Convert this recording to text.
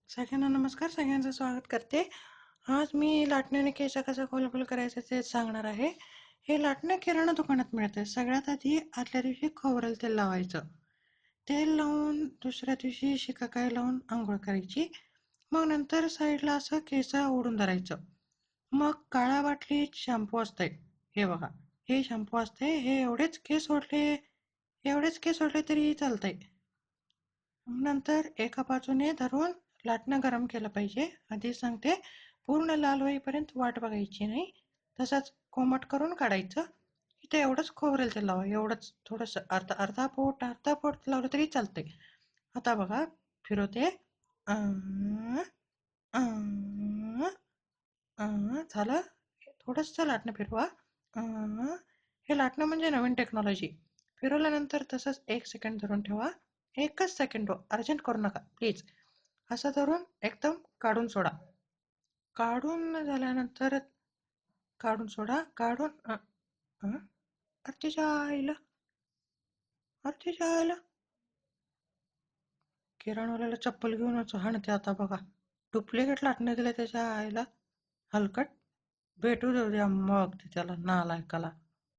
सगळ्यांना नमस्कार. सगळ्यांचं स्वागत करते. आज मी लाटण्याने केस कसा खोलगोल करायचं ते सांगणार आहे. हे लाटणं किराणा दुकानात मिळतं. सगळ्यात आधी आदल्या दिवशी खोबरेल तेल लावायचं. तेल लावून दुसऱ्या दिवशी शिकाकाई लावून अंघोळ करायची. मग नंतर साईडला असं केस ओढून धरायचं. मग काळ्या बाटलीत शॅम्पू असतंय. हे बघा, हे शॅम्पू असते. हे एवढेच केस ओढले तरी चालतंय. नंतर एका बाजूने धरून लाटणं गरम केलं पाहिजे. आधी सांगते, पूर्ण लाल होईपर्यंत वाट बघायची नाही. तसंच कोमट करून काढायचं. इथे एवढंच खोबरेल तेल लावा. एवढंच थोडंसं अर्धा पोट लावलं तरी चालतंय. आता बघा, फिरवते. अं, अं, झालं. थोडंसं लाटणं फिरवा. अं, हे लाटणं म्हणजे नवीन टेक्नॉलॉजी. फिरवल्यानंतर तसंच 1 सेकंड धरून ठेवा. 1च सेकंड हो, अर्जंट करू नका प्लीज. असं धरून एकदम काढून सोडा. काढून झाल्यानंतर काढून सोडा. तिच्या आईला तिच्या आईला किराणवाल्याला चप्पल घेऊनच हाणते आता बघा. डुप्लिकेट लाटणं दिलं त्याच्या आईला. हलकट. भेटू देऊ द्या मग त्याला नालायकाला.